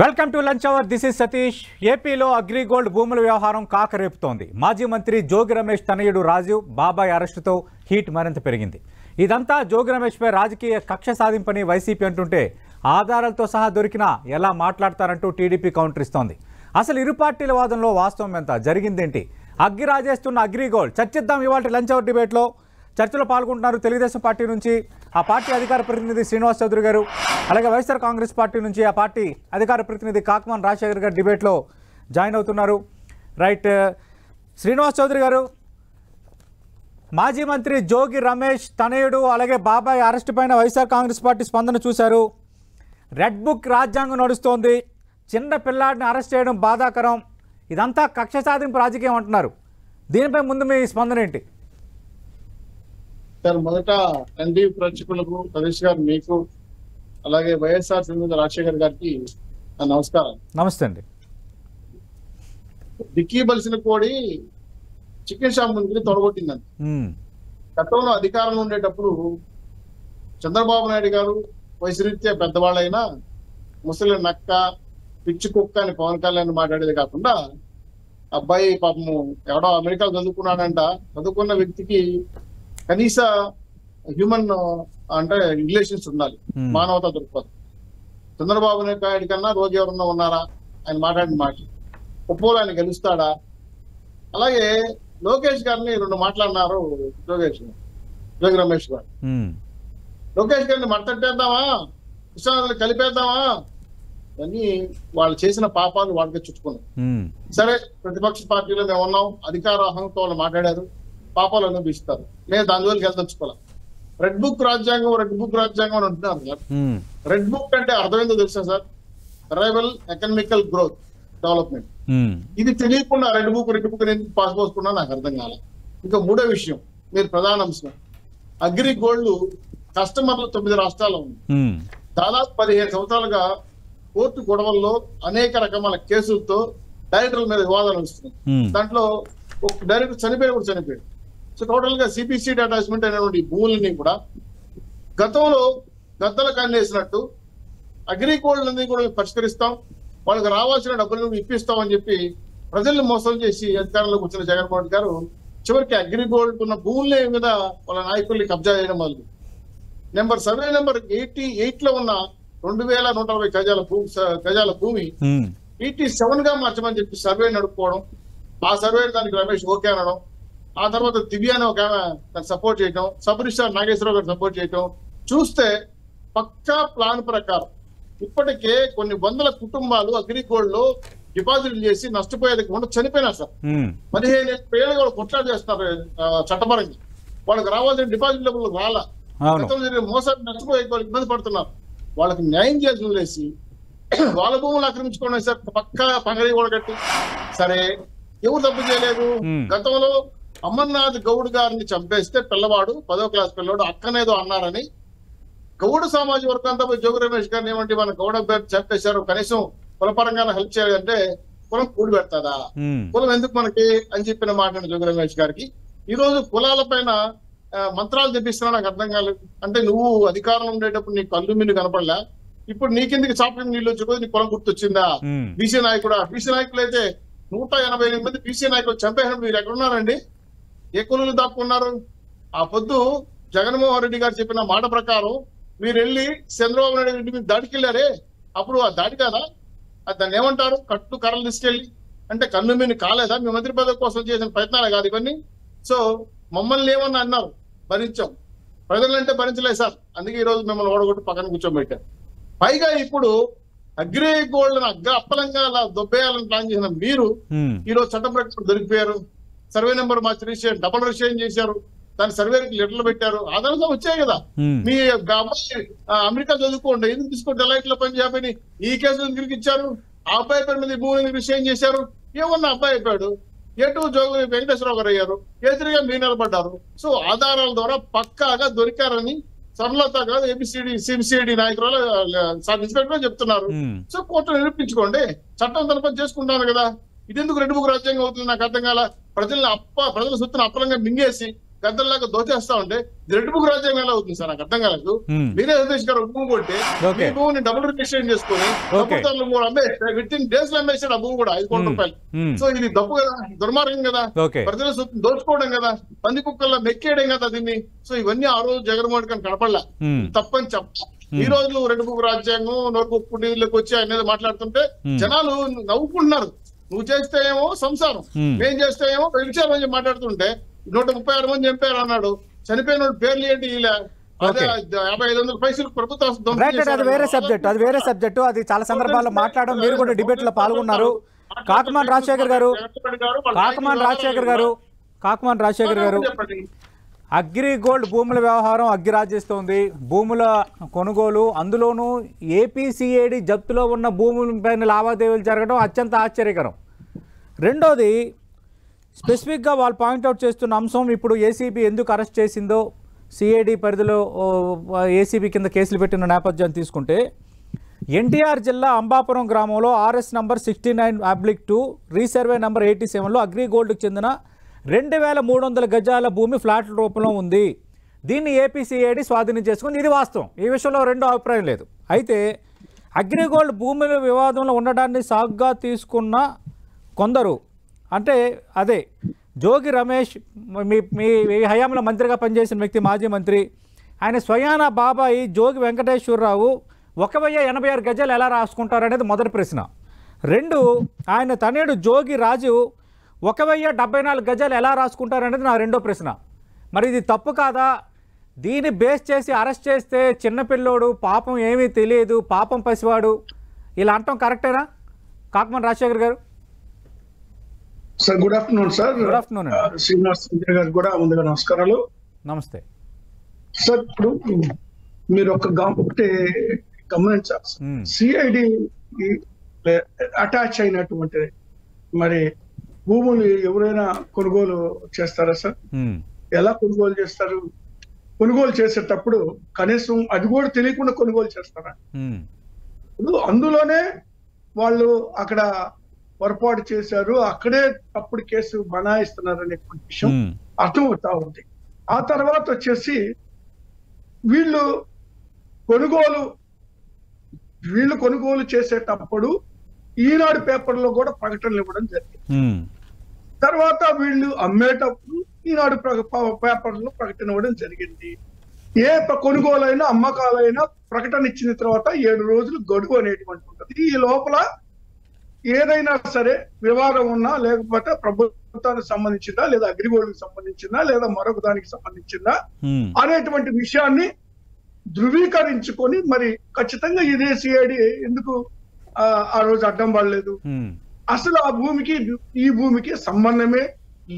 Welcome to lunch hour. This is Satish. ఏపీలో అగ్రిగోల్డ్ భూముల వ్యవహారం కాకరేపుతోంది. మాజీ మంత్రి జోగి రమేష్ తనయుడు రాజీవ్ బాబాయ్ అరెస్టుతో హీట్ మరింత పెరిగింది. ఇదంతా జోగి రమేష్పై రాజకీయ కక్ష సాధింపని వైసీపీ అంటుంటే ఆధారాలతో సహా దొరికినా ఎలా మాట్లాడతారంటూ టీడీపీ కౌంటర్ ఇస్తోంది. అసలు ఇరు పార్టీల వాదనలో వాస్తవం ఎంత, జరిగిందేంటి, అగ్గి రాజేస్తున్న అగ్రిగోల్డ్ చర్చిద్దాం ఇవాళ లంచ్ అవర్ డిబేట్లో. చర్చలో పాల్గొంటున్నారు తెలుగుదేశం పార్టీ నుంచి ఆ పార్టీ అధికార ప్రతినిధి శ్రీనివాస్ చౌదరి గారు, అలాగే వైఎస్ఆర్ కాంగ్రెస్ పార్టీ నుంచి ఆ పార్టీ అధికార ప్రతినిధి కాకమాన్ రాజశేఖర్ గారు డిబేట్లో జాయిన్ అవుతున్నారు. రైట్, శ్రీనివాస్ చౌదరి గారు, మాజీ మంత్రి జోగి రమేష్ తనయుడు అలాగే బాబాయ్ అరెస్ట్ పైన వైఎస్ఆర్ కాంగ్రెస్ పార్టీ స్పందన చూశారు. రెడ్ బుక్ రాజ్యాంగం నడుస్తోంది, చిన్న పిల్లాడిని అరెస్ట్ చేయడం బాధాకరం, ఇదంతా కక్ష సాధింపు రాజకీయం అంటున్నారు. దీనిపై ముందు మీ స్పందన ఏంటి? సార్, మొదట ఎన్టీవీ ప్రేక్షకులకు సతీష్ గారు, మీకు అలాగే వైఎస్ఆర్ రాజశేఖర్ గారికి నమస్కారం. నమస్తే అండి. డిక్కీ బలిసిన కోడి చికెన్ షాప్ ముందుకి తొడగొట్టిందండి. గతంలో అధికారంలో ఉండేటప్పుడు చంద్రబాబు నాయుడు గారు వయసు రీత్యా పెద్దవాళ్ళైనా ముసలి నక్క పిచ్చి కుక్క అని పవన్ కళ్యాణ్ మాట్లాడేది కాకుండా, అబ్బాయి పాపము ఎవడో అమెరికా చదువుకున్నాడంట, చదువుకున్న వ్యక్తికి కనీస హ్యూమన్ అంటే రిలేషన్స్ ఉండాలి, మానవత దొరకదు. చంద్రబాబు నాయుడు కన్నా రోజు ఎవరన్నా ఉన్నారా ఆయన మాట్లాడిన మాట? ఉప్పోలు ఆయన గెలుస్తాడా? అలాగే లోకేష్ గారిని రెండు మాట్లాడినారు జోగి రమేష్ గారు. లోకేష్ గారిని మడతట్టేద్దామా, కృష్ణానదిలో కలిపేద్దామా అని వాళ్ళు చేసిన పాపాలు వాళ్ళకే చుట్టుకున్నాం. సరే, ప్రతిపక్ష పార్టీలో మేము ఉన్నాం, అధికార అహంతో వాళ్ళు మాట్లాడారు, పాపాలు అనిపిస్తారు, నేను దాని వరకు వెళ్దలుచుకోవాలి. రెడ్ బుక్ రాజ్యాంగం అని అంటున్నారు సార్. రెడ్ బుక్ అంటే అర్థం ఏందో తెలుసా sir? Arrival economical growth development. ఇది తెలియకుండా రెడ్ బుక్ పాస్ పోసుకున్నా నాకు అర్థం కాలే. ఇంకా మూడో విషయం, మీరు ప్రధాన అంశం, అగ్రి గోల్డ్ కస్టమర్లు 9 రాష్ట్రాల్లో ఉంది. దాదాపు 15 సంవత్సరాలుగా కోర్టు గొడవల్లో అనేక రకమైన కేసులతో డైరెక్టర్ల మీద వివాదాలు వస్తున్నాయి. దాంట్లో ఒక డైరెక్టర్ చనిపోయాడు. సో టోటల్ గా సిపిసి అటాచ్మెంట్ అనేటువంటి భూములని కూడా గతంలో గద్దల కన్నేసినట్టు అగ్రిగోల్డ్ అన్ని కూడా పరిష్కరిస్తాం, వాళ్ళకి రావాల్సిన డబ్బులను ఇప్పిస్తాం అని చెప్పి ప్రజల్ని మోసం చేసి అధికారంలోకి వచ్చిన జగన్మోహన్ రెడ్డి గారు చివరికి అగ్రిగోల్డ్ ఉన్న భూముల మీద వాళ్ళ నాయకుల్ని కబ్జా చేయడం మొదలు. సర్వే నెంబర్ 88 లో ఉన్న 2140 గజాల భూమి 87 గా మార్చమని చెప్పి సర్వే నడుపుకోవడం, ఆ సర్వే దానికి రమేష్ ఓకే అనడం, ఆ తర్వాత దివ్య అని ఒక ఆమె సపోర్ట్ చేయటం, సబ్ రిజిస్ట్రార్ నాగేశ్వరరావు గారు సపోర్ట్ చేయటం చూస్తే పక్కా ప్లాన్ ప్రకారం ఇప్పటికే కొన్ని వందల కుటుంబాలు అగ్రిగోల్డ్ లో డిపాజిట్లు చేసి నష్టపోయేదికుండా చనిపోయినారు సార్. 15 ఏళ్ళు వాళ్ళు కొట్లాట చేస్తున్నారు చట్టపరంగా, వాళ్ళకి రావాల్సిన డిపాజిట్ డబ్బులు రాలా, మోసాలు నష్టపోయే వాళ్ళు ఇబ్బంది పడుతున్నారు. వాళ్ళకి న్యాయం చేసి వదిలేసి వాళ్ళ భూములు ఆక్రమించుకోవడం సార్, పక్కా పంగడి కూడా కట్టి. సరే, ఎవరు తప్పు చేయలేదు. గతంలో అమర్నాథ్ గౌడ్ గారిని చంపేస్తే పిల్లవాడు 10వ క్లాస్ పిల్లవాడు అక్కనేదో అన్నారని గౌడ సామాజిక వర్గం అంతా పోయి జోగి రమేష్ గారిని ఏమంటే మన గౌడ చంపేశారు, కనీసం కులపరంగా హెల్ప్ చేయాలంటే కులం కూడి పెడతాదా, కులం ఎందుకు మనకి అని చెప్పిన మాట జోగి రమేష్ గారికి. ఈ రోజు కులాల పైన మంత్రాలు తెప్పిస్తున్నా నాకు అర్థం కాలేదు. అంటే నువ్వు అధికారంలో ఉండేటప్పుడు నీ కళ్ళు మిన్ను కనపడలే, ఇప్పుడు నీ కిందకి చాపకి నీళ్ళు వచ్చి నీ కులం గుర్తొచ్చిందా? బీసీ నాయకులు అయితే 188 మంది బీసీ నాయకులు చంపేసినప్పుడు మీరు ఎక్కడున్నారండి? ఏ కులంలో దాక్కున్నారు? ఆ పొద్దు జగన్మోహన్ రెడ్డి గారు చెప్పిన మాట ప్రకారం మీరు వెళ్ళి చంద్రబాబు నాయుడు ఇంటి మీద దాడికి వెళ్ళారే, అప్పుడు ఆ దాడి కాదా? దాన్ని ఏమంటారు? కట్టు కర్రలు తీసుకెళ్ళి అంటే కన్ను మీద కాలేదా? మీ మంత్రి పదవి కోసం చేసిన ప్రయత్నాలే కాదు ఇవన్నీ. సో మమ్మల్ని ఏమన్నా అన్నారు, భరించాం, ప్రజలంటే భరించలేదు సార్, అందుకే ఈ రోజు మిమ్మల్ని ఓడగొట్టి పక్కన కూర్చోబెట్టారు. పైగా ఇప్పుడు అగ్రిగోల్డ్ అప్పలంగా అలా దొబ్బేయాలని ప్లాన్ చేసిన మీరు ఈ రోజు చట్టం ప్రకారం దొరికిపోయారు. సర్వే నెంబర్ మార్చి రిజిస్ట్రేషన్ డబుల్ రిజిస్ట్రేషన్ చేశారు, దాని సర్వేకి లెటర్లు పెట్టారు, ఆధారంగా వచ్చాయి కదా. మీ అబ్బాయి అమెరికా చదువుకోండి, ఎందుకు తీసుకోండి డెలైట్ లో పని చేయని ఈ కేసులు ఎందుకు ఇచ్చారు? ఆ అబ్బాయి పేరు మీద భూమి రిజిస్ట్రేషన్ చేశారు, ఏమన్నా అబ్బాయి అయిపోయాడు, ఎటు జోగి వెంకటేశ్వరరావు గారు అయ్యారు, ఎదురుగా మీరు నిలబడ్డారు. సో ఆధారాల ద్వారా పక్కాగా దొరికారని సరళత కాదు ఏబిసిడి సిబిసిడి నాయకురాలు ఇన్స్పెక్టర్ చెప్తున్నారు. సో కోర్టు నిరూపించుకోండి, చట్టం తన పని చేసుకుంటాను కదా. ఇది ఎందుకు రెడ్ బుక్ రాజ్యాంగం అవుతుంది నాకు అర్థం కాల. ప్రజల సొత్తును అప్పలంగా మింగేసి పెద్దలాగా దోచేస్తా ఉంటే రెడ్ బుక్ రాజ్యాంగం ఎలా అవుతుంది సార్? నాకు అర్థం కాలేదు. మీరే సతీష్ గారు భూమి కొంటే మీ భూమిని డబుల్ రిజిస్ట్రేషన్ చేసుకుని ప్రభుత్వాలు కూడా అమ్మేస్తే విత్ ఇన్ డేస్ లో అమ్మేసాడు ఆ భూమి కూడా 5 కోట్ల రూపాయలు. సో ఇది తప్పు కదా, దుర్మార్గం కదా, ప్రజల సొత్తు దోచుకోవడం కదా, పంది కుక్కల్లో మెక్కేయడం కదా దీన్ని. సో ఇవన్నీ ఆ రోజు జగన్మోహన్ గారిని కనపడలే, తప్పని చెప్ప. ఈ రోజు రెడ్ బుక్ రాజ్యాంగం నోట్బుక్ పుట్టిలోకి వచ్చి ఆయన మాట్లాడుతుంటే జనాలు నవ్వుకుంటున్నారు. నువ్వు చేస్తే ఏమో సంసారం, మేము చేస్తే ఏమో వ్యభిచారం అని మాట్లాడుతుంటే 136 మంది చంపారు అన్నాడు. చనిపోయిన పేర్లు ఏంటి? ఇలా 5500 పైసలు ప్రభుత్వం. అది వేరే సబ్జెక్ట్, అది వేరే సబ్జెక్టు. అది చాలా సందర్భాల్లో మాట్లాడడం, మీరు కూడా డిబేట్ లో పాల్గొన్నారు. కాకమాన్ రాజశేఖర్ గారు అగ్రిగోల్డ్ భూముల వ్యవహారం అగ్గిరాజేస్తోంది. భూముల కొనుగోలు, అందులోనూ ఏపీసీఏడి జప్తులో ఉన్న భూములపైన లావాదేవీలు జరగడం అత్యంత ఆశ్చర్యకరం. రెండోది, స్పెసిఫిక్గా వాళ్ళు పాయింట్అవుట్ చేస్తున్న అంశం, ఇప్పుడు ఏసీబీ ఎందుకు అరెస్ట్ చేసిందో, సిఐడి పరిధిలో ఏసీబీ కింద కేసులు పెట్టిన నేపథ్యం తీసుకుంటే, ఎన్టీఆర్ జిల్లా అంబాపురం గ్రామంలో RS నంబర్ 69/2 రీసర్వే నంబర్ 87లో అగ్రిగోల్డ్కి చెందిన 2300 గజాల భూమి ఫ్లాట్ల రూపంలో ఉంది. దీన్ని ఏపీసీఐడి స్వాధీనం చేసుకుంది. ఇది వాస్తవం, ఈ విషయంలో రెండో అభిప్రాయం లేదు. అయితే అగ్రిగోల్డ్ భూముల వివాదంలో ఉండడాన్ని సాగుగా తీసుకున్న కొందరు, అంటే అదే జోగి రమేష్, మీ హయాంలో మంత్రిగా పనిచేసిన వ్యక్తి, మాజీ మంత్రి, ఆయన స్వయాన బాబాయి జోగి వెంకటేశ్వరరావు 1086 గజాలు ఎలా రాసుకుంటారు అనేది మొదటి ప్రశ్న. 2, ఆయన తనయుడు జోగి రాజు 1074 గజాలు ఎలా రాసుకుంటారు అనేది నా రెండో ప్రశ్న. మరి ఇది తప్పు కాదా? దీన్ని బేస్ చేసి అరెస్ట్ చేస్తే చిన్నపిల్లోడు, పాపం ఏమీ తెలియదు, పాపం పసివాడు, ఇలా అంటాం కరెక్టేనా? కాకమాన్ రాజశేఖర్ గారు. Sir good afternoon sir. Good afternoon. Srinivas గారు కూడా ముందుగా నమస్కారాలు. నమస్తే సార్. ఇప్పుడు మీరు ఒకటి గమనించాలి, సిఐడి అటాచ్ అయినటువంటి మరి భూములు ఎవరైనా కొనుగోలు చేస్తారా సార్? ఎలా కొనుగోలు చేస్తారు? కొనుగోలు చేసేటప్పుడు కనీసం అది కూడా తెలియకుండా కొనుగోలు చేస్తారా? ఇప్పుడు అందులోనే వాళ్ళు అక్కడ పొరపాటు చేశారు, అక్కడే తప్పుడు కేసు బనాయిస్తున్నారు అనే విషయం అర్థమవుతా ఉంది. ఆ తర్వాత వచ్చేసి వీళ్ళు కొనుగోలు చేసేటప్పుడు ఈనాడు పేపర్లో కూడా ప్రకటనలు ఇవ్వడం జరిగింది. తర్వాత వీళ్ళు అమ్మేటప్పుడు ఈనాడు పేపర్లో ప్రకటన ఇవ్వడం జరిగింది. ఏ కొనుగోలైనా అమ్మకాలైనా ప్రకటన ఇచ్చిన తర్వాత 7 రోజులు గడువు అనేటువంటి ఉంటుంది. ఈ లోపల ఏదైనా సరే వివాదం ఉన్నా, లేకపోతే ప్రభుత్వానికి సంబంధించిందా, లేదా అగ్రిగోల్డ్కి సంబంధించిందా, లేదా మరొక దానికి సంబంధించిందా అనేటువంటి విషయాన్ని ధృవీకరించుకొని మరి ఖచ్చితంగా ఇదే సిఐడి ఎందుకు ఆ రోజు అడ్డం పడలేదు, అసలు ఆ భూమికి ఈ భూమికి సంబంధమే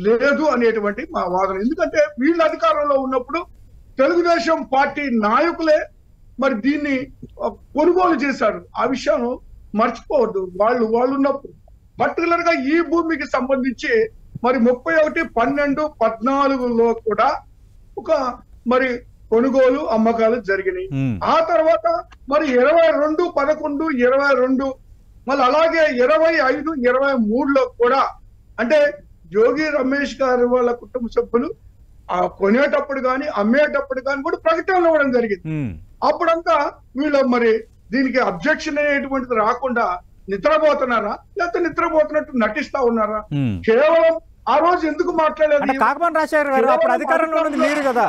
లేదు అనేటువంటి మా వాదన. ఎందుకంటే వీళ్ళ అధికారంలో ఉన్నప్పుడు తెలుగుదేశం పార్టీ నాయకులే మరి దీన్ని కొనుగోలు చేశారు. ఆ విషయం మర్చిపోవద్దు. వాళ్ళు ఉన్నప్పుడు పర్టికులర్ గా ఈ భూమికి సంబంధించి మరి 31/12/14లో కూడా ఒక మరి కొనుగోలు అమ్మకాలు జరిగినాయి. ఆ తర్వాత మరి 22/11/22 మళ్ళీ అలాగే 25/23లో కూడా, అంటే జోగి రమేష్ గారు వాళ్ళ కుటుంబ సభ్యులు కొనేటప్పుడు కానీ అమ్మేటప్పుడు కానీ కూడా ప్రకటనలు ఇవ్వడం జరిగింది. అప్పుడంతా వీళ్ళు మరి దీనికి అబ్జెక్షన్ అనేటువంటిది రాకుండా నిద్రపోతున్నారా, లేకపోతే నిద్రపోతున్నట్టు నటిస్తా ఉన్నారా? కేవలం ఆ రోజు ఎందుకు మాట్లాడలేదు? కాకమాన్ రాజశేఖర్ గారు, అప్పుడు అధికారంలో ఉన్నది మీరు కదా,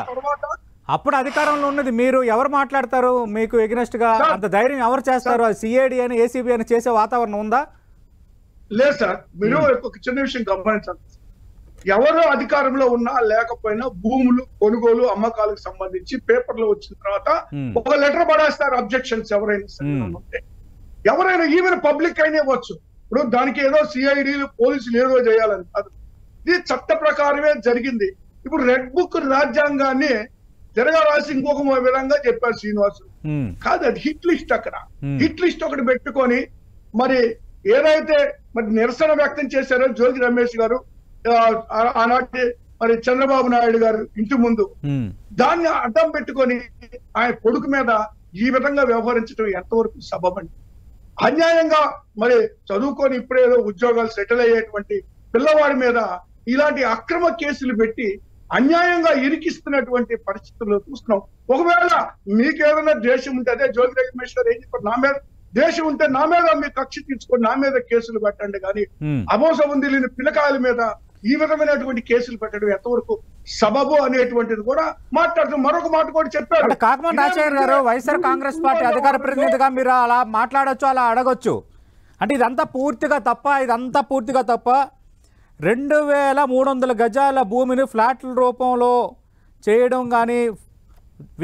అప్పుడు అధికారంలో ఉన్నది మీరు. ఎవరు మాట్లాడతారు మీకు ఎగ్నెస్ట్ గా? అంత ధైర్యం ఎవరు చేస్తారు? సిఐడి అని ఏసీబీ అని చేసే వాతావరణం ఉందా? లేదు సార్. మీరు ఒక చిన్న విషయం గమనించండి. ఎవరు అధికారంలో ఉన్నా లేకపోయినా భూములు కొనుగోలు అమ్మకాలకు సంబంధించి పేపర్లో వచ్చిన తర్వాత ఒక లెటర్ పడేస్తారు అబ్జెక్షన్స్ ఎవరైనా సరే ఉంటే. ఎవరైనా ఈవెన్ పబ్లిక్ అయినా ఇవ్వచ్చు. ఇప్పుడు దానికి ఏదో సిఐడిలు పోలీసులు ఏదో చేయాలని కాదు, ఇది చట్ట ప్రకారమే జరిగింది. ఇప్పుడు రెడ్ బుక్ రాజ్యాంగాన్ని జరగాల్సి ఇంకొక విధంగా చెప్పారు శ్రీనివాసు. కాదు, అది హిట్ లిస్ట్. అక్కడ హిట్ లిస్ట్ ఒకటి పెట్టుకొని మరి ఏదైతే మరి నిరసన వ్యక్తం చేశారో జోగి రమేష్ గారు ఆనాటి మరి చంద్రబాబు నాయుడు గారు ఇంటి ముందు, దాన్ని అడ్డం పెట్టుకొని ఆయన కొడుకు మీద ఈ విధంగా వ్యవహరించడం ఎంతవరకు సబబండి? అన్యాయంగా మరి చదువుకొని ఇప్పుడేదో ఉద్యోగాలు సెటిల్ అయ్యేటువంటి పిల్లవాడి మీద ఇలాంటి అక్రమ కేసులు పెట్టి అన్యాయంగా ఇరికిస్తున్నటువంటి పరిస్థితుల్లో చూస్తున్నాం. ఒకవేళ మీకు ఏదైనా ద్వేషం ఉంటే, అదే జోగి రమేష్ గారు ఏం చెప్పారు, నా మీద ద్వేషం ఉంటే నా మీద మీరు కక్ష తీర్చుకొని నా మీద కేసులు పెట్టండి, కానీ అమోసముంది లేని పిల్లకాయల మీద ఈ విధమైనటువంటి కేసులు పెట్టడం ఎంతవరకు సబబు అనేటువంటిది కూడా మాట్లాడుతూ మరొక మాట కూడా చెప్పారు. కాకమన్ రాజశేఖర్ గారు, వైఎస్ఆర్ కాంగ్రెస్ పార్టీ అధికార ప్రతినిధిగా మీరు అలా మాట్లాడొచ్చు, అలా అడగొచ్చు. అంటే ఇదంతా పూర్తిగా తప్ప 2300 గజాల భూమిని ఫ్లాట్ల రూపంలో చేయడం కానీ,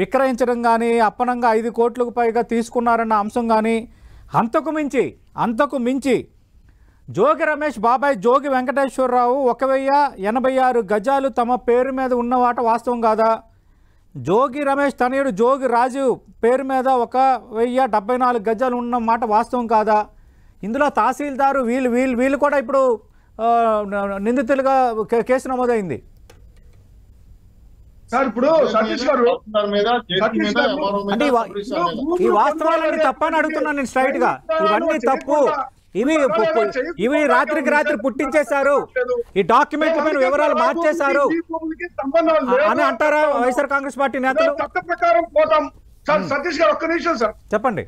విక్రయించడం కానీ, అప్పనంగా 5 కోట్లకు పైగా తీసుకున్నారన్న అంశం కానీ, అంతకు మించి జోగి రమేష్ బాబాయ్ జోగి వెంకటేశ్వరరావు 1086 గజాలు తమ పేరు మీద ఉన్నవాట వాస్తవం కాదా? జోగి రమేష్ తనయుడు జోగి రాజు పేరు మీద 1074 గజాలు ఉన్న మాట వాస్తవం కాదా? ఇందులో తహసీల్దారు వీళ్ళు కూడా ఇప్పుడు నిందితులుగా కేసు నమోదైంది. సార్ ఇప్పుడు సతీష్ గారు అంటే ఈ వాస్తవాలన్నీ తప్పని అడుగుతున్నాను నేను స్ట్రైట్ గా. ఇవన్నీ తప్పు, ఇవి రాత్రికి రాత్రి పుట్టించేశారు, ఈ డాక్యుమెంట్ పైన వివరాలు మార్చేశారు అని అంటారా వైఎస్ఆర్ కాంగ్రెస్ పార్టీ నేతలు? చట్ట ప్రకారం పోతాం సార్. సతీష్ గారు ఒక్క నిమిషం సార్ చెప్పండి.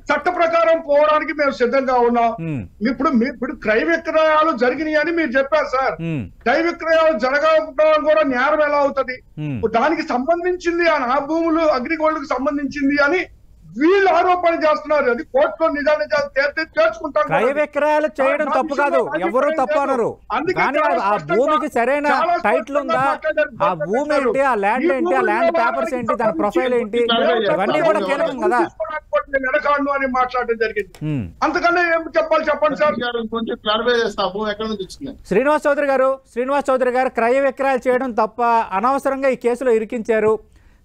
చట్ట ప్రకారం పోవడానికి మేము సిద్ధంగా ఉన్నాం. ఇప్పుడు క్రయ విక్రయాలు జరిగినాయి అని మీరు చెప్పారు సార్. క్రయ విక్రయాలు జరగకపోవడం కూడా నేరం ఎలా అవుతుంది? దానికి సంబంధించింది ఆ భూములు అగ్రిగోల్డ్ కి సంబంధించింది అని వీళ్ళు ఆరోపణ చేస్తున్నారు. అది కోర్టులో నిజాన్ని చేర్చుకుంటాం. క్రయ విక్రయాలు చేయడం తప్పు కాదు, ఎవరు తప్పు అనరు. కానీ ఆ భూమికి సరైన టైటిల్ ఉందా, ఆ భూమి ఏంటి, ఆ ల్యాండ్ ఏంటి, ఆ ల్యాండ్ పేపర్స్ ఏంటి, దాని ప్రొఫైల్ ఏంటి, ఇవన్నీ కూడా కీలకం కదా. అని మాట్లాడడం జరిగింది. అంతకన్నా ఏం చెప్పాలి చెప్పండి సార్. కొంచెం క్లారిఫై చేస్తాము. ఎక్కడ నుంచి వచ్చింది? శ్రీనివాస్ చౌదరి గారు క్రయ విక్రయాలు చేయడం తప్ప, అనవసరంగా ఈ కేసులో ఇరికించారు.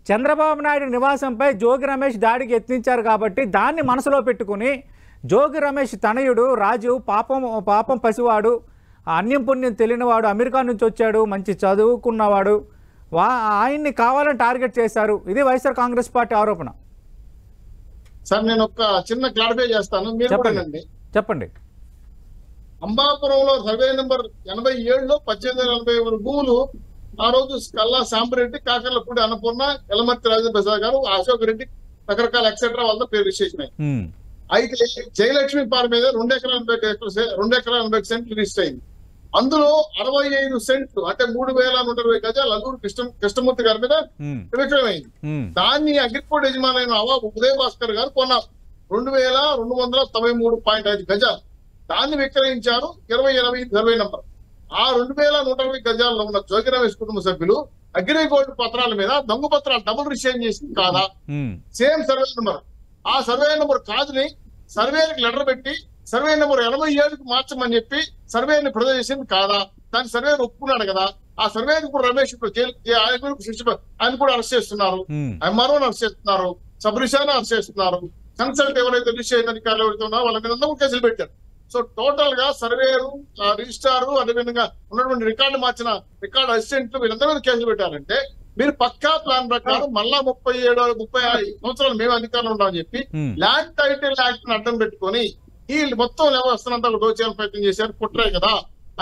చంద్రబాబు నాయుడు నివాసంపై జోగి రమేష్ దాడికి యత్నించారు కాబట్టి దాన్ని మనసులో పెట్టుకుని జోగి రమేష్ తనయుడు రాజు పాపం పసివాడు, అన్యం పుణ్యం తెలియనివాడు, అమెరికా నుంచి వచ్చాడు, మంచి చదువుకున్నవాడు, ఆయన్ని కావాలని టార్గెట్ చేశారు. ఇది వైఎస్ఆర్ కాంగ్రెస్ పార్టీ ఆరోపణ. సార్ నేను ఒక చిన్న క్లారిఫై చేస్తాను. చెప్పండి. అంబాపురంలో సర్వే నెంబర్ 87లో 1840 భూములు ఆ రోజు కల్లా సాంబరెడ్డి, కాకర్లపూడి అన్నపూర్ణ, ఎలమర్తి రాజేంద్ర ప్రసాద్ గారు, అశోక్ రెడ్డి, రకరకాల ఎక్సెట్రా వాళ్ళ పేరు రిజిస్ట్రేషన్ అయింది. అయితే జయలక్ష్మి పార్ మీద 2 ఎకరాల 80 సెంట్లు రిజిస్టర్ అయింది. అందులో 65 సెంట్లు అంటే 3120 గజాలు అల్లూరు కృష్ణమూర్తి గారి మీద విక్రయమైంది. దాన్ని అగ్రికోల్డ్ యజమానైన నవాబు ఉదయ్ భాస్కర్ గారు కొన్నారు 2293.5 గజాలు. దాన్ని విక్రయించారు 2020 నంబర్. ఆ 2120 గజాల్లో ఉన్న జోగి రమేష్ కుటుంబ సభ్యులు అగ్రిగోల్డ్ పత్రాల మీద దొంగ పత్రాలు డబుల్ రిజిస్ట్రేషన్ చేసింది కాదా? Same survey number. ఆ సర్వే నెంబర్ కాదుని సర్వేకి లెటర్ పెట్టి సర్వే నెంబర్ 87కి మార్చమని చెప్పి సర్వేని ప్రొజెక్ట్ చేసింది కాదా? దాని సర్వే ఒప్పుకున్నాడు కదా. ఆ సర్వేకి ఇప్పుడు రమేష్ ఆయన కూడా అరెస్ట్ చేస్తున్నారు, ఎంఆర్ఓ అరెస్ట్ చేస్తున్నారు, సబ్ రిజిస్ట్రార్ అరెస్ట్ చేస్తున్నారు, కన్సల్ట్ ఎవరైతే రిజిస్ట్రేషన్ అధికారులు ఎవరైతే ఉన్నారో వాళ్ళ మీద అందరూ కేసులు పెట్టారు. సో టోటల్ గా సర్వేరు, రిజిస్ట్రారు, అదేవిధంగా ఉన్నటువంటి రికార్డు మార్చిన రికార్డు అసిస్టెంట్లు వీళ్ళందరి మీద కేసులు పెట్టారంటే మీరు పక్కా ప్లాన్ ప్రకారం మళ్ళా 35 సంవత్సరాలు మేము అధికారంలో ఉంటామని చెప్పి ల్యాండ్ టైటిల్ యాక్ట్ ని అడ్డం పెట్టుకొని ఈ మొత్తం వ్యవస్థనంతా దోచేయాలని ప్రయత్నం చేశారు. కుట్రే కదా.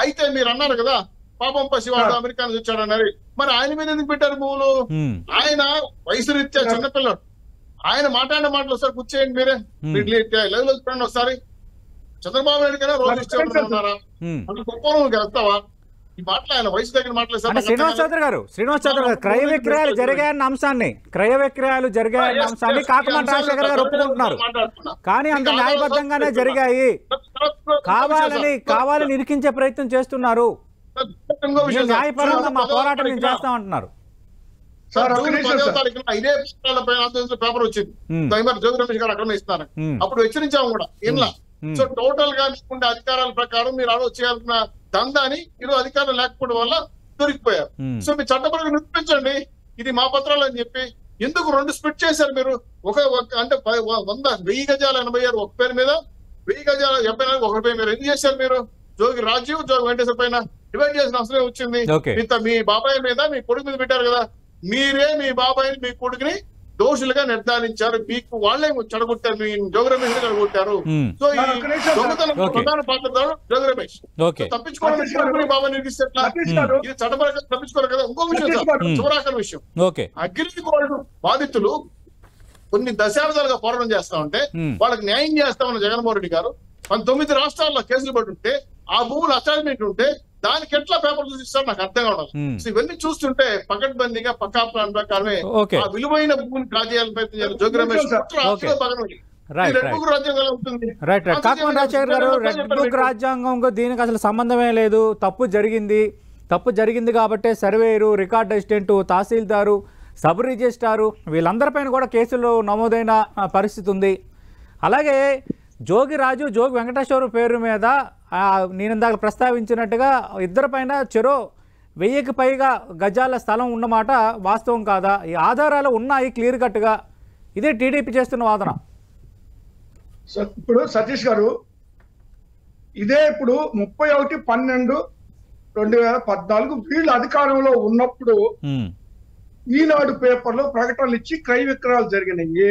అయితే మీరు అన్నారు కదా పాపం పసివాడు అమెరికా నుంచి వచ్చాడన్నారు. మరి ఆయన మీద ఎందుకు పెట్టారు భూములు? ఆయన వయసు రీత్యా చిన్నపిల్లడు. ఆయన మాట్లాడిన మాటలు ఒకసారి కూర్చేయండి మీరే, లైవ్ లో చూడండి ఒకసారి. చంద్రబాబు నాయుడు కన్నా రోజు ఇచ్చేవారా? అంటే గొప్ప వెళ్తావా? ఈ మాటలు ఆయన వయసు దగ్గర మాట్లాడేసారు. శ్రీనివాస్ చౌదరి గారు క్రయ విక్రయాలు జరిగాయన్న అంశాన్ని కాకమన్ రాజశేఖర్ గారు ఒప్పుకుంటున్నారు. కానీ అంత న్యాయబద్ధంగానే జరిగాయి, కావాలని ఇరికించే ప్రయత్నం చేస్తున్నారు, న్యాయపరంగా మా పోరాటం మేము చేస్తామంటున్నారు. ఇదే పేపర్ వచ్చింది జోగి రమేష్ గారు అక్కడ ఇస్తున్నారు. అప్పుడు హెచ్చరించాము కూడా ఇంట్లో. సో టోటల్ గా తీసుకుంటే అధికారాల ప్రకారం మీరు ఆలోచన చేయాల్సిన దందాని ఈరోజు అధికారం లేకపోవడం వల్ల దొరికిపోయారు. సో మీ చట్టపరంగా నిరూపించండి ఇది మా పత్రాలు అని చెప్పి. ఎందుకు 2 స్ప్లిట్ చేశారు మీరు? అంటే 1000 గజాల 86 ఒక పేరు మీద, 1000 గజాల 74 ఒక పేరు మీద ఎందుకు చేశారు మీరు? జోగి రాజీవ్, జోగి వెంకటేశ్వర పైన డివైడ్ చేసిన అవసరం వచ్చింది. మీ బాబాయ్ మీద, మీ కొడుకు మీద పెట్టారు కదా. మీరే మీ బాబాయ్ని, మీ కొడుకుని దోషులుగా నిర్ధారించారు. మీకు వాళ్ళే చెడగొట్టారు, మీ జోగి రమేష్ చెడగొట్టారు. సో ఈ దొంగతనం ప్రధాన పాత్రధారుడు జోగి రమేష్. తప్పించుకోవడానికి బాబా నిర్దిస్తే ఇది చట్టపరంగా తప్పించుకోరు కదా. ఇంకో విషయం, చివరాఖరి విషయం, అగ్రిగోల్డ్ బాధితులు కొన్ని దశాబ్దాలుగా పోరాటం చేస్తా ఉంటే వాళ్ళకి న్యాయం చేస్తామన్న జగన్మోహన్ రెడ్డి గారు 9 రాష్ట్రాల్లో కేసులు పడి ఉంటే ఆ భూములు అసైన్మెంట్ ఉంటే దానికి ఎట్లా పేపర్ చూసిస్తారు నాకు అర్థంగా ఉండాలి. ఇవన్నీ చూస్తుంటే పకడ్బందీగా పక్కా ప్లాన్ ప్రకారమే ఆ విలువైన భూమిని కాజేయాలని ప్రయత్నించారు జోగి రమేష్. కాకమన్ రాజశేఖర్ గారు, రెడ్ బుక్ రాజ్యాంగం దీనికి అసలు సంబంధమే లేదు. తప్పు జరిగింది కాబట్టి surveyor, record assistant, tahsildar, sub registrar వీళ్ళందరిపైన కూడా కేసులు నమోదైన పరిస్థితి ఉంది. అలాగే జోగి వెంకటేశ్వర పేరు మీద నేను ఇందాక ప్రస్తావించినట్టుగా ఇద్దరిపైన చెరో 1000కి పైగా గజాల స్థలం ఉన్నమాట వాస్తవం కాదా? ఈ ఆధారాలు ఉన్నాయి క్లియర్ కట్గా. ఇదే టీడీపీ చేస్తున్న వాదన. ఇప్పుడు సతీష్ గారు, ఇదే ఇప్పుడు 31/12/2014 వీళ్ళు అధికారంలో ఉన్నప్పుడు ఈనాడు పేపర్ లో ప్రకటనలు ఇచ్చి క్రయ విక్రయాలు జరిగినాయి.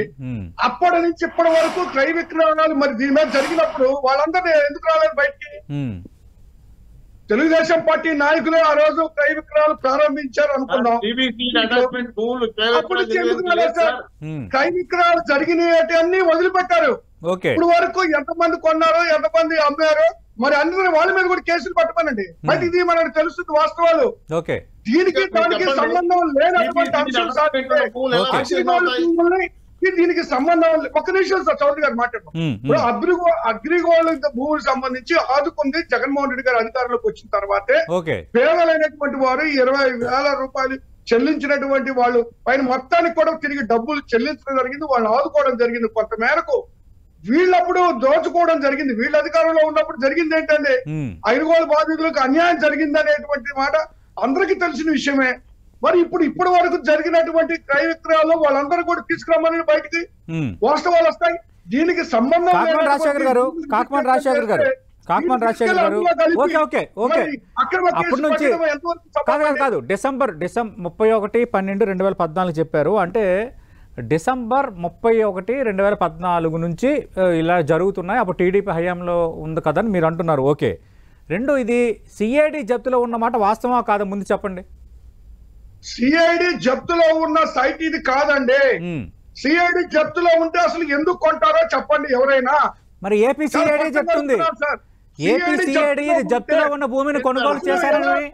అప్పటి నుంచి ఇప్పటి వరకు క్రయ విక్రయాలు మరి దీని మీద జరిగినప్పుడు వాళ్ళందరూ ఎందుకు రాలేదు బయటికి? తెలుగుదేశం పార్టీ నాయకులే ఆ రోజు క్రయ విక్రయాలు ప్రారంభించారు అనుకున్నాం. అప్పటి నుంచి ఎందుకు రాలేదు సార్? క్రయ విక్రయాలు జరిగినాయి అన్ని వదిలిపెట్టారు. ఇప్పుడు వరకు ఎంతమంది కొన్నారో ఎంతమంది అమ్మారో మరి అందరూ వాళ్ళ మీద కూడా కేసులు పట్టమనండి. బట్ ఇది మనకు తెలుస్తుంది వాస్తవాలు. దీనికి దానికి సంబంధం లేనటువంటి అంశం సార్. దీనికి సంబంధం ఒక్క నిమిషం సార్ చౌదరి గారు మాట్లాడతాం. ఇప్పుడు అగ్రిగోల్డ్ భూమికి సంబంధించి ఆదుకుంది జగన్మోహన్ రెడ్డి గారు అధికారంలోకి వచ్చిన తర్వాతే. పేదలైనటువంటి వారు 20,000 రూపాయలు చెల్లించినటువంటి వాళ్ళు పైన మొత్తానికి కూడా తిరిగి డబ్బులు చెల్లించడం జరిగింది. వాళ్ళు ఆదుకోవడం జరిగింది. కొంత మేరకు వీళ్ళప్పుడు దోచుకోవడం జరిగింది. వీళ్ళ అధికారంలో ఉన్నప్పుడు జరిగింది ఏంటంటే అగ్రిగోల్డ్ బాధితులకు అన్యాయం జరిగింది అనేటువంటి మాట అందరికీ తెలిసిన విషయమే. మరి ఇప్పటి వరకు జరిగినటువంటి క్రయ విక్రయాల్లో వాళ్ళందరూ కూడా తీసుకురమ్మని బయటికి వాస్తవాలు వస్తాయి. దీనికి సంబంధం కాకమన్ రాజశేఖర్ గారు అప్పటి నుంచి కాదు డిసెంబర్ 31/12/2014 చెప్పారు. అంటే డిసెంబర్ 31, 2014 నుంచి ఇలా జరుగుతున్నాయి. అప్పుడు టీడీపీ హయాంలో ఉంది కదని మీరు అంటున్నారు. ఓకే, రెండు ఇది సిఐడి జప్తులో ఉన్నమాట వాస్తవమా కాదా ముందు చెప్పండి. సిఐడి జప్తులో ఉన్న సైట్ ఇది కాదండి. సిఐడి జప్తులో ఉంటే అసలు ఎందుకు కొంటారో చెప్పండి ఎవరైనా. మరి ఏపీ సిఐడి చెప్తుంది, ఏపీ సిఐడి జప్తులో ఉన్న భూమిని కొనుగోలు చేశారని.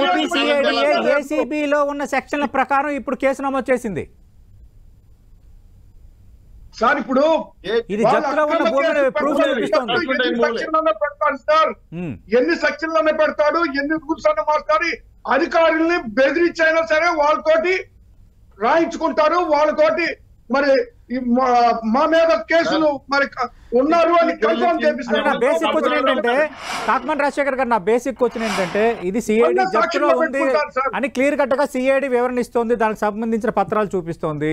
ఏపీ సిఐడి ఏసీబీలో ఉన్న సెక్షన్ల ప్రకారం ఇప్పుడు కేసు నమోదు చేసింది సార్. ఇప్పుడు ఇది జప్తులో ఉన్న భూమిని ప్రూఫ్ చూపిస్తోంది. ఎన్ని సెక్షన్లనే పెడతాడు, ఎన్ని రూల్స్ అన్న మారుతారు. అధికారుల్ని బెదిరించైనా సరే వాళ్ళతోటి రాయించుకుంటారు. వాళ్ళతోటి మరి మా మీద కేసులు మరి ఉన్నారు అని కన్ఫర్మ్ చేపిస్తారు. నా బేసిక్ క్వశ్చన్ ఏంటంటే కాకమన్ రాజశేఖర్ గారు, నా బేసిక్ క్వశ్చన్ ఏంటంటే ఇది సిఐడి జప్తులో ఉంది అని క్లియర్ కట్ గా సిఐడి వివరణ ఇస్తోంది, దానికి సంబంధించిన పత్రాలు చూపిస్తోంది.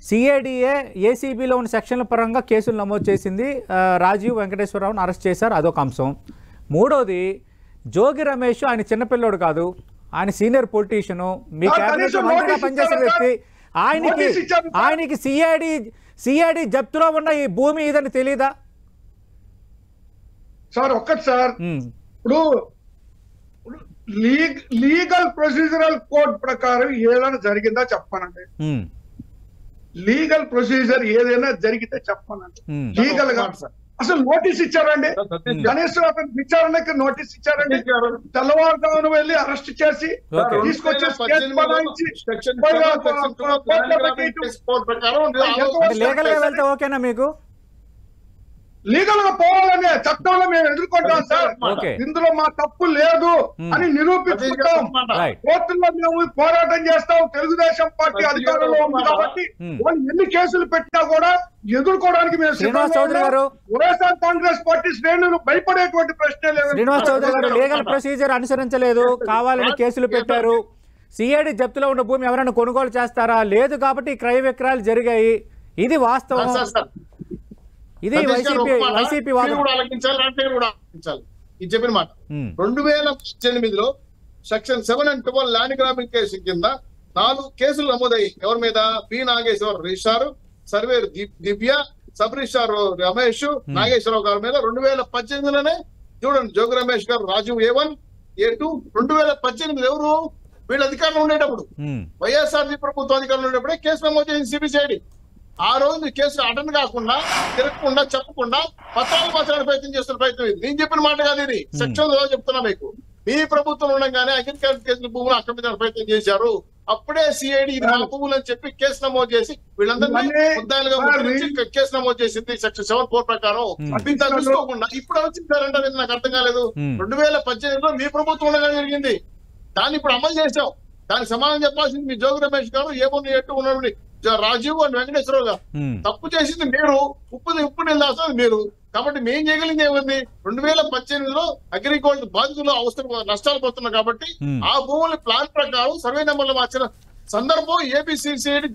సిఐడిఏ ఏసీబీలో ఉన్న సెక్షన్ల పరంగా కేసులు నమోదు చేసింది. రాజీవ్ వెంకటేశ్వరరావును అరెస్ట్ చేశారు, అదొక అంశం. మూడోది జోగి రమేష్ ఆయన చిన్నపిల్లోడు కాదు, ఆయన సీనియర్ పొలిటీషియను, మీ క్యాబినెట్ మంత్రిగా పనిచేసిన వ్యక్తి. ఆయనకి సిఐడి జప్తులో ఉన్న ఈ భూమి ఇదని తెలీదా సార్? ఒక్కటి సార్, ఇప్పుడు లీగల్ ప్రొసీజరల్ కోడ్ ప్రకారం ఏదైనా జరిగిందా చెప్పానండి. లీగల్ ప్రొసీజర్ ఏదైనా జరిగితే చెప్పానండి. లీగల్ గా అసలు నోటీస్ ఇచ్చారండి, కనీసం అతను విచారణకి నోటీస్ ఇచ్చారండి. తెల్లవారుజామున వెళ్ళి అరెస్ట్ చేసి తీసుకొచ్చి లీగల్ గా వెళ్తే ఓకేనా మీకు? లీగల్ గా పోవాలనే చట్టంలో మేము ఎదుర్కొంటాం సార్. ఇందులో మా తప్పు లేదు అని నిరూపించుకుంటాం. కోర్టుల్లో మేము పోరాటం చేస్తాం. తెలుగుదేశం పార్టీ అధికారంలో ఉంది కాబట్టి వాళ్ళు ఎన్ని కేసులు పెట్టినా కూడా ఎదుర్కోవడానికి మేము వైఎస్ఆర్ కాంగ్రెస్ పార్టీ శ్రేణులు భయపడేటువంటి ప్రశ్నే లేదు. శ్రీనివాస్ చౌదరి గారు లీగల్ ప్రొసీజర్ అనుసరించలేదు, కావాలని కేసులు పెట్టారు. సిఐడి జప్తులో ఉన్న భూమి ఎవరైనా కొనుగోలు చేస్తారా? లేదు కాబట్టి క్రయ విక్రయాలు జరిగాయి. ఇది వాస్తవం. ఇది వైసీపీ వాదన. ఇది చెప్పిన మాట 2018లో section 7 and 12 land grabbing case కింద 4 కేసులు నమోదయ్యి ఎవరి మీద పి నాగేశ్వర రిజిస్ట్రార్, సర్వేరు దివ్య, సబ్ రిజిస్ట్రార్ రమేష్ నాగేశ్వరరావు గారి మీద 2018లోనే చూడండి. జోగి రమేష్ గారు రాజు A1 A2 2018 ఎవరు వీళ్ళు అధికారంలో ఉండేటప్పుడు వైఎస్ఆర్సీ ప్రభుత్వం అధికారంలో ఉండేటప్పుడే కేసు నమోదు చేసింది సిబిసిఐడి. ఆ రోజు కేసు అటెండ్ కాకుండా తిరగకుండా చెప్పకుండా పత్రాలు మార్చడానికి ప్రయత్నం చేస్తున్న ప్రయత్నం ఇది. నేను చెప్పిన మాట కాదు, ఇది సెక్షన్ చెప్తున్నా మీకు. మీ ప్రభుత్వం ఉండగానే అగ్రికల్చర్ కేసులు భూములు ఆక్రమించడానికి ప్రయత్నం చేశారు. అప్పుడే సిఐడి ఇది నా భూములు అని చెప్పి కేసు నమోదు చేసి వీళ్ళందరినీ ముద్దాయిలుగా కేసు నమోదు చేసింది సెక్షన్ 7(4) ప్రకారం. దీంతో చూసుకోకుండా ఇప్పుడు ఆలోచించారంటే నాకు అర్థం కాలేదు. 2018లో మీ ప్రభుత్వం ఉండగానే జరిగింది, దాన్ని ఇప్పుడు అమలు చేశాం. దానికి సమాధానం చెప్పాల్సింది మీ జోగి రమేష్ గారు, A1 A2 ఉన్నటువంటి రాజీవ్ అండ్ వెంకటేశ్వరరావు గారు. తప్పు చేసింది మీరు, ఉప్పు నీళ్ళు దాస్తుంది మీరు. కాబట్టి మేం చేయగలిగింది ఏముంది? 2018లో అగ్రికల్చర్ బాధితులు అవసరం నష్టాలు పోతున్నారు కాబట్టి ఆ భూముల ప్లాన్ ప్రకారం సర్వే నెంబర్లు మార్చిన సందర్భం ఏపీసీసీఐడి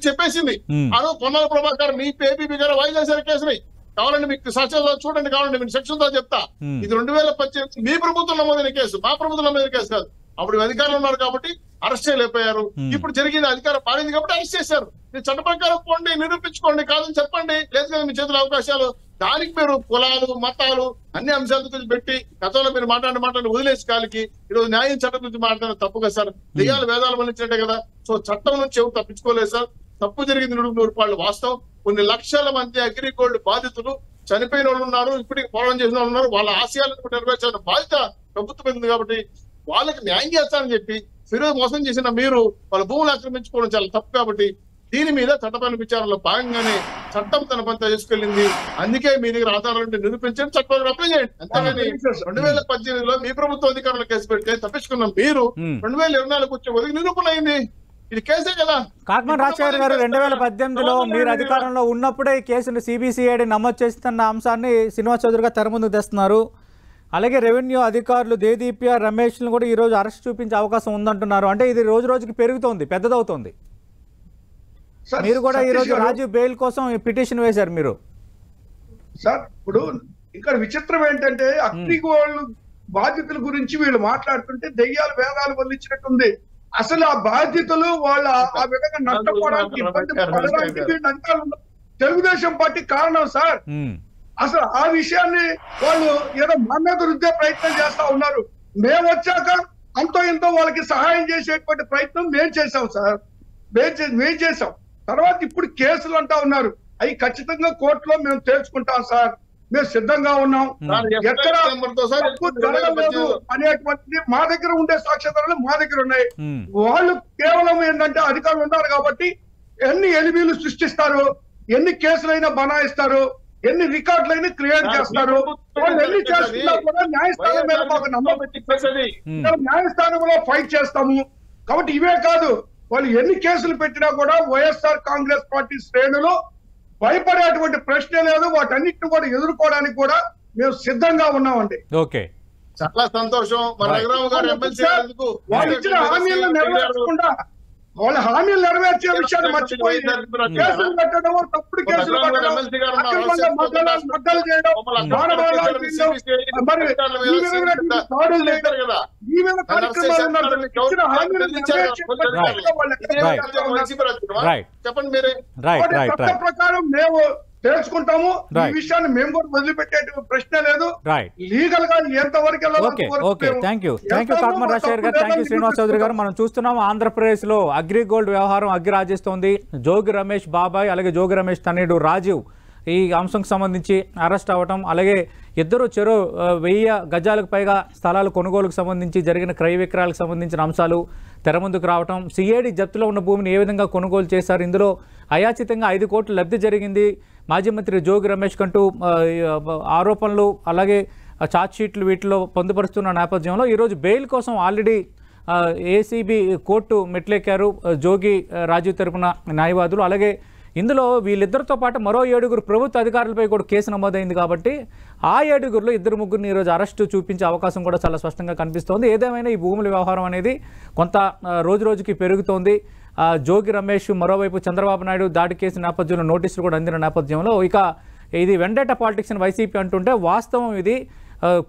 చెప్పేసింది. ఆ రోజు పొన్నాల ప్రభాకర్ మీ ఏపీబీ గారు వాయిదా చేశారు కేసుని. కావాలండి మీకు సాక్ష్యాలు చూడండి, కావాలండి మీకు సెక్షన్ తో చెప్తా. ఇది 2018 మీ ప్రభుత్వం నమోదైన కేసు, మా ప్రభుత్వం నమోదైన కేసు కాదు. అప్పుడు అధికారులు ఉన్నారు కాబట్టి అరెస్ట్ చేయలేకపోయారు. ఇప్పుడు జరిగింది అధికారం పారింది కాబట్టి అరెస్ట్ చేశారు. మీరు చట్ట ప్రకారం పోండి, నిరూపించుకోండి, కాదని చెప్పండి. లేదు కదా మీ చేతుల అవకాశాలు. దానికి మీరు కులాలు మతాలు అన్ని అంశాల గురించి పెట్టి గతంలో మీరు మాట్లాడి వదిలేసి కాలికి ఈరోజు న్యాయం చట్టం గురించి మాట్లాడడం తప్పు కదా సార్. దెయ్యాలు వేదాలు వల్లించినట్టే కదా. సో చట్టం నుంచి ఎవరు తప్పించుకోలేదు సార్. తప్పు జరిగింది 100% వాస్తవం. కొన్ని లక్షల మంది అగ్రిగోల్డ్ బాధితులు చనిపోయిన వాళ్ళు ఉన్నారు, ఇప్పటికి పోరాటం చేసిన వాళ్ళు ఉన్నారు. వాళ్ళ ఆశయాలను నెరవేర్చాల్సిన బాధ్యత ప్రభుత్వం ఉంది కాబట్టి వాళ్ళకి న్యాయం చేస్తారని చెప్పి ఫిరోజ్ మోసం చేసిన మీరు వాళ్ళ భూములు ఆక్రమించుకోవడం చాలా తప్పు. కాబట్టి దీని మీద చట్టపరమైన విచారణలో భాగంగానే చట్టం తన పని చేసుకెళ్ళింది. అందుకే మీ దగ్గర ఆధారాలు నిరూపించండి, చట్టపరంగా అప్లై చేయండి. అంతేగాని 2018లో మీ ప్రభుత్వ అధికారులు కేసు పెడితే తప్పించుకున్నాం. మీరు 2024 వచ్చే వరకు నిరూపణ అయింది. ఇది కేసే కదా. కాకమాన్ రాజశేఖర్ గారు 2018లో మీరు అధికారంలో ఉన్నప్పుడే ఈ కేసును సిబిసిఐడి నమోదు చేస్తున్న అంశాన్ని శ్రీనివాస్ చౌదరిగా తెర ముందుకు తెస్తున్నారు. అలాగే రెవెన్యూ అధికారులు దేదీప్య రమేష్ను కూడా ఈరోజు అరెస్ట్ చూపించే అవకాశం ఉందంటున్నారు. అంటే ఇది రోజు రోజుకి పెరుగుతోంది, పెద్దదవుతోంది. మీరు కూడా ఈరోజు రాజీవ్ బెయిల్ కోసం పిటిషన్ వేశారు మీరు. సార్ ఇప్పుడు ఇక్కడ విచిత్రం ఏంటంటే అగ్రిగోల్డ్ బాధితుల గురించి వీళ్ళు మాట్లాడుతుంటే దెయ్యాలు వేదాలు వల్లించినట్టుంది. అసలు ఆ బాధితులు వాళ్ళ ఆ విధంగా నష్టపోవడానికి ఇబ్బంది పడడానికి వీళ్ళంతా తెలుగుదేశం పార్టీ కారణం సార్. అసలు ఆ విషయాన్ని వాళ్ళు ఏదో మా మీద రుద్దే ప్రయత్నం చేస్తా ఉన్నారు. మేము వచ్చాక అంతో ఇంతో వాళ్ళకి సహాయం చేసేటువంటి ప్రయత్నం మేము చేసాం సార్. మేము చేసాం. తర్వాత ఇప్పుడు కేసులు అంటా ఉన్నారు. అవి ఖచ్చితంగా కోర్టులో మేము తేల్చుకుంటాం సార్. మేము సిద్ధంగా ఉన్నాం. ఎక్కడ తప్పు జరగలేదు అనేటువంటిది మా దగ్గర ఉండే సాక్ష్యాధారాలు మా దగ్గర ఉన్నాయి. వాళ్ళు కేవలం ఏంటంటే అధికారులు ఉన్నారు కాబట్టి ఎన్ని ఎలిబీలు సృష్టిస్తారు, ఎన్ని కేసులైనా బనాయిస్తారు, ఎన్ని రికార్డులైనా క్రియేట్ చేస్తారు. వాళ్ళు ఎన్ని చేస్తున్నా కూడా న్యాయస్థానం మీద మాకు నమ్మకం, న్యాయస్థానంలో ఫైట్ చేస్తాము. కాబట్టి ఇవే కాదు, వాళ్ళు ఎన్ని కేసులు పెట్టినా కూడా వైఎస్ఆర్ కాంగ్రెస్ పార్టీ శ్రేణులు భయపడేటువంటి ప్రశ్నే లేదు. వాటన్నిటిని కూడా ఎదుర్కోవడానికి కూడా మేము సిద్ధంగా ఉన్నామండి. ఓకే, చాలా సంతోషం. మన రఘురావు గారు ఎమ్మెల్సీ వాళ్ళు ఇచ్చిన హామీలను నెరవేర్చకుండా వాళ్ళ హామీలు నెరవేర్చే విషయాన్ని మర్చిపోయి కేసులు పెట్టడం, తప్పుడు కేసులు పెట్టడం, మద్దలు చేయడం, ఈ విధంగా కార్యక్రమాలు ఇచ్చిన హామీలు చెప్పండి మీరే. చట్ట ప్రకారం మేము తెలుసుకుంటాము. ఈ విషయాన్ని మేము కూడా వదిలిపెట్టే ప్రశ్న లేదు. లీగల్ గా ఎంతవరకు కాకమాన్ రాజశేఖర్ గారు, థ్యాంక్ యూ శ్రీనివాస్ చౌదరి గారు. మనం చూస్తున్నాం ఆంధ్రప్రదేశ్ లో అగ్రిగోల్డ్ వ్యవహారం అగ్గిరాజేస్తోంది. జోగి రమేష్ బాబాయ్ అలాగే జోగి రమేష్ తనయుడు రాజీవ్ ఈ అంశంకి సంబంధించి అరెస్ట్ అవ్వటం, అలాగే ఇద్దరు చెరో 1000 గజాలకు పైగా స్థలాలు కొనుగోలుకు సంబంధించి జరిగిన క్రయ విక్రయాలకు సంబంధించిన అంశాలు తెర ముందుకు రావటం, సిఐడి జప్తులో ఉన్న భూమిని ఏ విధంగా కొనుగోలు చేశారు, ఇందులో అయాచితంగా 5 కోట్ల లబ్ధి జరిగింది, మాజీ మంత్రి జోగి రమేష్ కంటూ ఆరోపణలు, అలాగే ఛార్జ్షీట్లు వీటిలో పొందుపరుస్తున్న నేపథ్యంలో ఈరోజు బెయిల్ కోసం ఆల్రెడీ ఏసీబీ కోర్టు మెట్లెక్కారు జోగి రాజీవ్ తరపున న్యాయవాదులు. అలాగే ఇందులో వీళ్ళిద్దరితో పాటు మరో 7 ప్రభుత్వ అధికారులపై కూడా కేసు నమోదైంది కాబట్టి ఆ 7 2-3 ఈరోజు అరెస్టు చూపించే అవకాశం కూడా చాలా స్పష్టంగా కనిపిస్తోంది. ఏదేమైనా ఈ భూముల వ్యవహారం అనేది కొంత రోజు రోజుకి పెరుగుతోంది. జోగి రమేష్, మరోవైపు చంద్రబాబు నాయుడు దాడి కేసు నేపథ్యంలో నోటీసులు కూడా అందిన నేపథ్యంలో ఇక ఇది వెండేట పాలిటిక్స్ అని వైసీపీ అంటుంటే వాస్తవం ఇది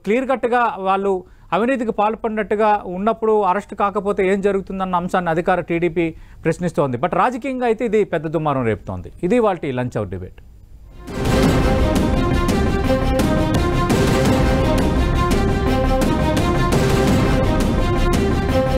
క్లియర్ కట్గా వాళ్ళు అవినీతికి పాల్పడినట్టుగా ఉన్నప్పుడు అరెస్ట్ కాకపోతే ఏం జరుగుతుందన్న అంశాన్ని అధికార టీడీపీ ప్రశ్నిస్తోంది. బట్ రాజకీయంగా అయితే ఇది పెద్ద దుమారం రేపుతోంది. ఇది వాటి లంచ్ అవుట్ డిబేట్.